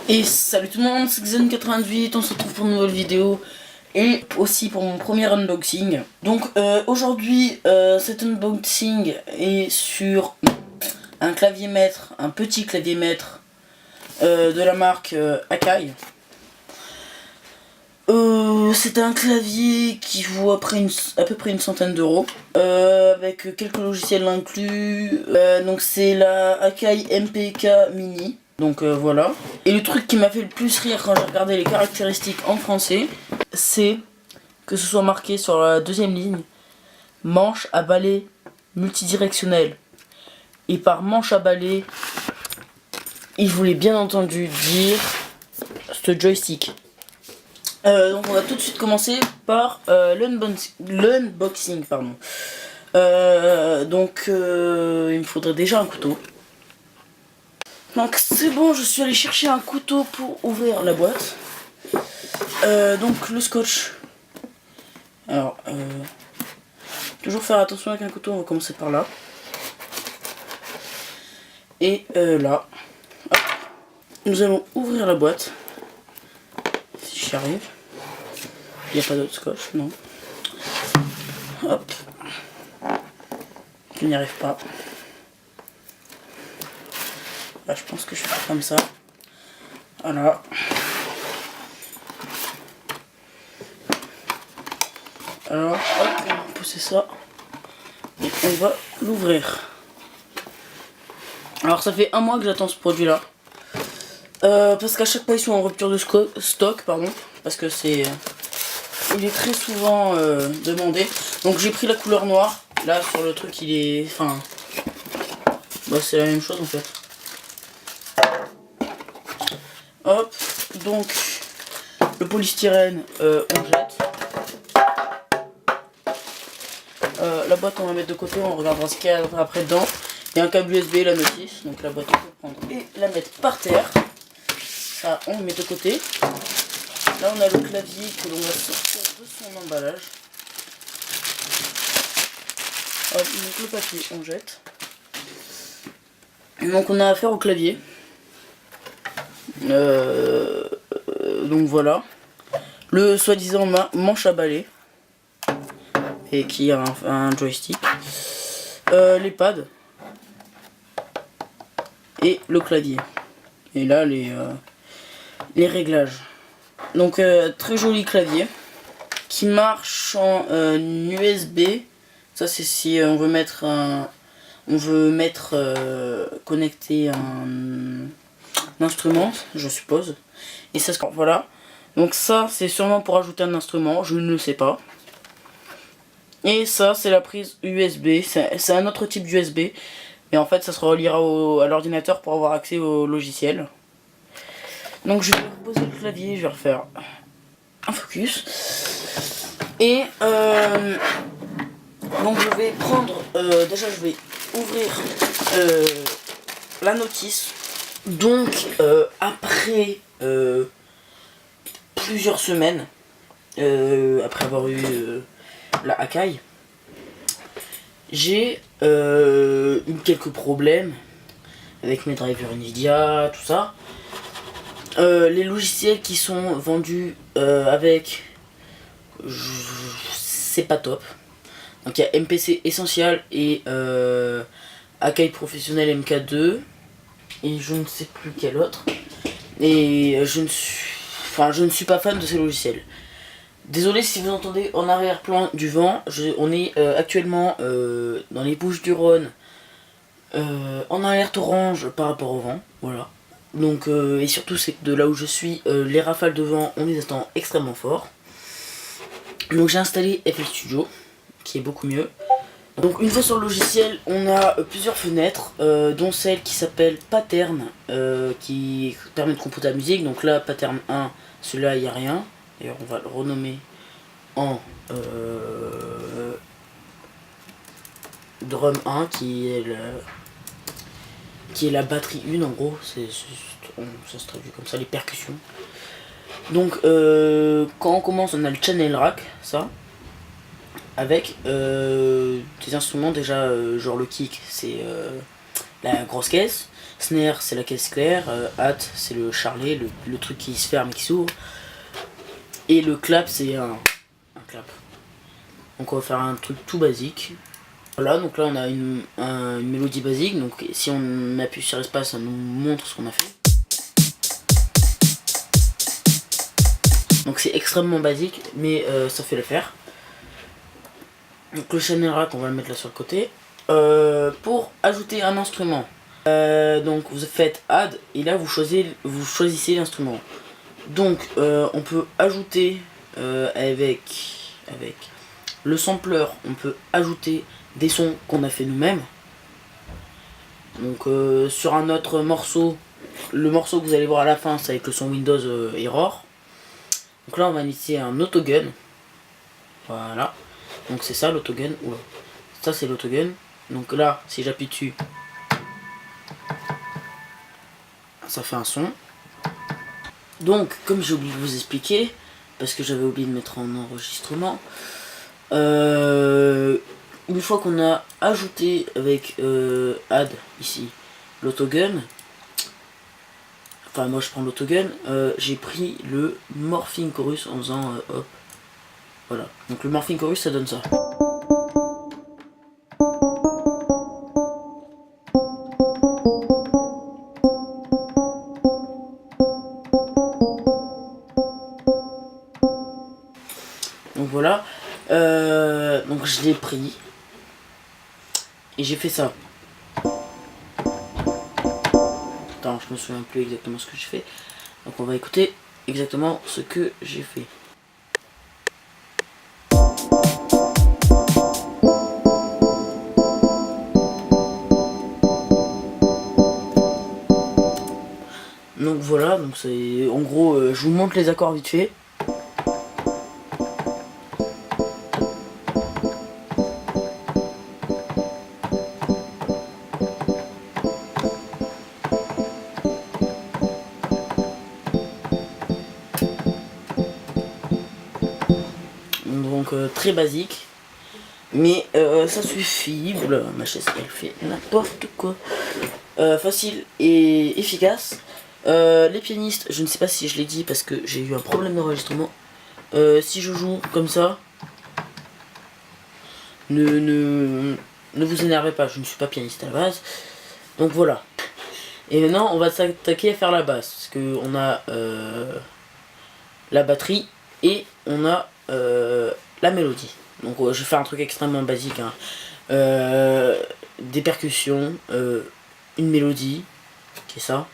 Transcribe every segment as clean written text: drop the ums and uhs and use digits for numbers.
Et salut tout le monde, c'est Xen98, on se retrouve pour une nouvelle vidéo et aussi pour mon premier unboxing. Donc aujourd'hui cet unboxing est sur un clavier maître, un petit clavier maître de la marque Akai. C'est un clavier qui vaut à peu près une centaine d'euros, avec quelques logiciels inclus. Donc c'est la Akai MPK Mini. Donc voilà. Et le truc qui m'a fait le plus rire quand j'ai regardé les caractéristiques en français, c'est que ce soit marqué sur la deuxième ligne, manche à balai multidirectionnel. Et par manche à balai, il voulait bien entendu dire ce joystick. Donc on va tout de suite commencer par l'unboxing. Donc il me faudrait déjà un couteau. Donc c'est bon, je suis allé chercher un couteau pour ouvrir la boîte. Donc le scotch. Alors, toujours faire attention avec un couteau, on va commencer par là. Et là, hop. Nous allons ouvrir la boîte. Si j'y arrive. Il n'y a pas d'autre scotch, non. Hop. Je n'y arrive pas. Là, je pense que je vais faire comme ça. Voilà. Alors, hop, on va pousser ça. Et on va l'ouvrir. Alors, ça fait un mois que j'attends ce produit-là. Parce qu'à chaque fois, ils sont en rupture de stock, pardon. Parce que c'est... il est très souvent demandé. Donc, j'ai pris la couleur noire. Là, sur le truc, il est... Enfin... Bah, c'est la même chose, en fait. Hop, donc le polystyrène, on jette. La boîte, on va mettre de côté, on regardera ce qu'il y a après dedans. Il y a un câble USB, la notice, donc la boîte on peut prendre et la mettre par terre. Ça, on le met de côté. Là, on a le clavier que l'on va sortir de son emballage. Hop, donc le papier, on jette. Donc on a affaire au clavier. Donc voilà, le soi-disant manche à balai et qui a un joystick, les pads et le clavier. Et là les réglages. Donc très joli clavier qui marche en USB. Ça c'est si on veut mettre connecter un instrument, je suppose. Et ça, voilà. Donc ça, c'est sûrement pour ajouter un instrument, je ne le sais pas. Et ça, c'est la prise USB. C'est un autre type d'USB. Mais en fait, ça se reliera à l'ordinateur pour avoir accès au logiciel. Donc je vais reposer le clavier, je vais refaire un focus. Et donc je vais prendre... déjà, je vais ouvrir la notice. Donc après plusieurs semaines après avoir eu la Akai, j'ai eu quelques problèmes avec mes drivers Nvidia, tout ça. Les logiciels qui sont vendus avec, c'est pas top. Donc il y a MPC Essential et Akai Professionnel MK2 et je ne sais plus quel autre. Et je ne suis pas fan de ces logiciels. Désolé si vous entendez en arrière-plan du vent. On est actuellement dans les Bouches-du-Rhône, en alerte orange par rapport au vent. Voilà. Donc et surtout c'est que de là où je suis, les rafales de vent on les attend extrêmement fort. Donc j'ai installé FL Studio qui est beaucoup mieux. Donc une fois sur le logiciel, on a plusieurs fenêtres, dont celle qui s'appelle Pattern, qui permet de composer la musique. Donc là, Pattern 1, celui-là, il n'y a rien. D'ailleurs, on va le renommer en Drum 1, qui est la batterie 1, en gros. Ça se traduit comme ça, les percussions. Donc, quand on commence, on a le Channel Rack, ça. Avec des instruments déjà, genre le kick, c'est la grosse caisse. Snare c'est la caisse claire, hat c'est le charlet, le truc qui se ferme et qui s'ouvre. Et le clap c'est un clap. Donc on va faire un truc tout basique. Voilà, donc là on a une mélodie basique, donc si on appuie sur espace ça nous montre ce qu'on a fait. Donc c'est extrêmement basique mais ça fait l'affaire. Donc le channel rack on va le mettre là sur le côté. Pour ajouter un instrument, donc vous faites add et là vous choisissez l'instrument. Donc on peut ajouter avec le sampler, on peut ajouter des sons qu'on a fait nous-mêmes. Donc sur un autre morceau, le morceau que vous allez voir à la fin c'est avec le son Windows Error. Donc là on va initier un autogun. Voilà. Donc c'est ça l'autogun. Ça c'est l'autogun. Donc là si j'appuie dessus, ça fait un son. Donc comme j'ai oublié de vous expliquer, parce que j'avais oublié de mettre en enregistrement, une fois qu'on a ajouté avec add ici l'autogun, enfin moi je prends l'autogun, j'ai pris le morphing chorus en faisant hop, voilà. Donc le morphing chorus ça donne ça. Donc voilà, donc je l'ai pris et j'ai fait ça. Attends, je me souviens plus exactement ce que j'ai fait. Donc on va écouter exactement ce que j'ai fait. Donc voilà, donc c'est en gros, je vous montre les accords vite fait. Donc très basique, mais ça suffit. Oula, ma chaise elle fait n'importe quoi. Facile et efficace. Les pianistes, je ne sais pas si je l'ai dit parce que j'ai eu un problème d'enregistrement. Si je joue comme ça, ne vous énervez pas, je ne suis pas pianiste à la base. Donc voilà. Et maintenant on va s'attaquer à faire la basse, parce que on a la batterie et on a la mélodie. Donc je vais faire un truc extrêmement basique, hein. Des percussions, une mélodie, qui est ça,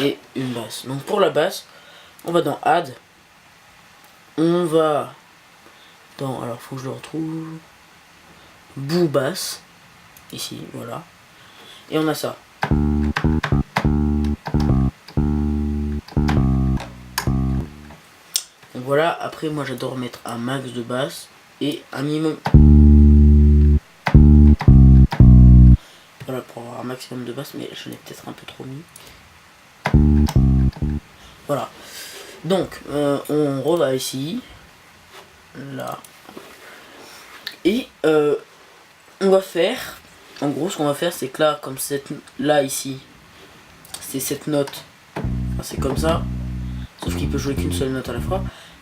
et une basse. Donc pour la basse, on va dans Add, on va dans, alors faut que je le retrouve, bout basse, ici, voilà, et on a ça. Donc voilà, après moi j'adore mettre un max de basse et un minimum. Voilà, pour avoir un maximum de basse, mais je l'ai peut-être un peu trop mis. Voilà. Donc on reva ici, là, et on va faire, en gros ce qu'on va faire c'est que là, comme cette, là ici, c'est cette note, enfin, c'est comme ça, sauf qu'il peut jouer qu'une seule note à la fois.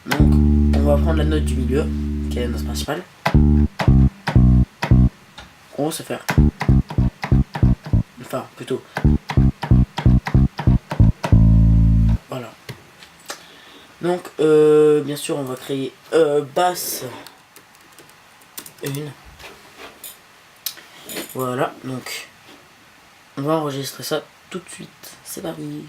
Donc on va prendre la note du milieu, qui est la note principale. En gros ça fait, enfin plutôt, voilà. Donc bien sûr on va créer basse 1. Voilà, donc on va enregistrer ça tout de suite. C'est parti.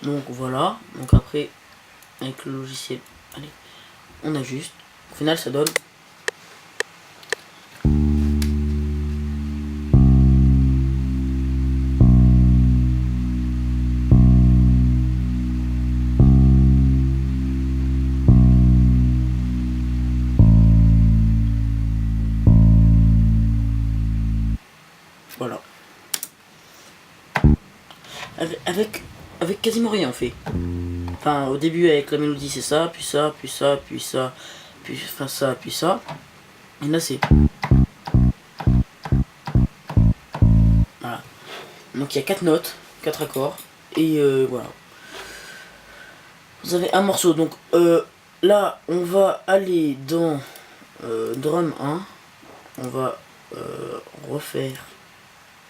Donc voilà, donc après avec le logiciel, allez, on ajuste. Au final ça donne. Voilà. Avec quasiment rien en fait. Enfin au début avec la mélodie c'est ça, puis ça, puis ça, puis ça, puis enfin ça, puis ça. Et là c'est. Voilà. Donc il y a 4 notes, 4 accords. Et voilà. Vous avez un morceau. Donc là on va aller dans drum 1. On va refaire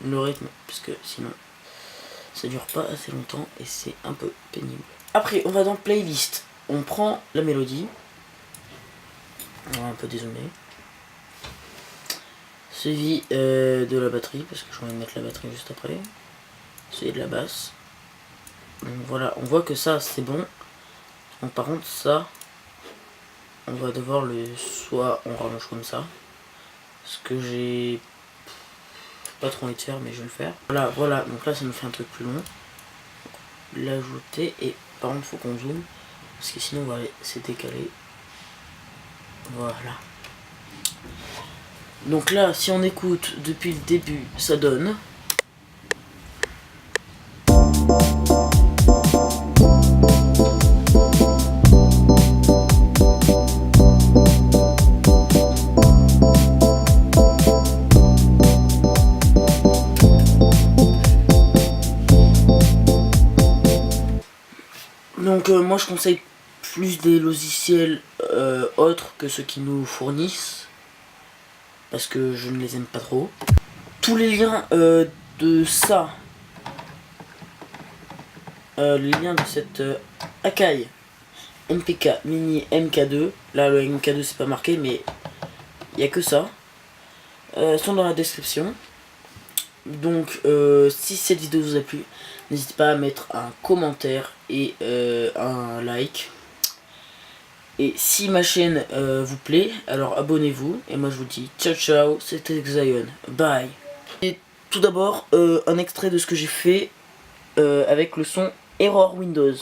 le rythme parce que sinon ça dure pas assez longtemps et c'est un peu pénible. Après on va dans playlist, on prend la mélodie, on va un peu dézoomer, suivi de la batterie parce que je vais mettre la batterie juste après, suivi de la basse. Donc voilà, on voit que ça c'est bon. Donc par contre ça on va devoir le soit on rallonge comme ça, ce que j'ai pas trop envie de faire mais je vais le faire. Voilà, donc là ça nous fait un truc plus long. L'ajouter et par contre faut qu'on zoome parce que sinon on va c'est décalé. Voilà. Donc là si on écoute depuis le début ça donne. Donc moi je conseille plus des logiciels autres que ceux qui nous fournissent parce que je ne les aime pas trop. Tous les liens de ça, les liens de cette Akai MPK Mini MK2, là le MK2 c'est pas marqué mais il n'y a que ça, sont dans la description. Donc si cette vidéo vous a plu, n'hésitez pas à mettre un commentaire et un like. Et si ma chaîne vous plaît, alors abonnez-vous. Et moi je vous dis ciao ciao, c'était Xion. Bye. Et tout d'abord, un extrait de ce que j'ai fait avec le son Error Windows.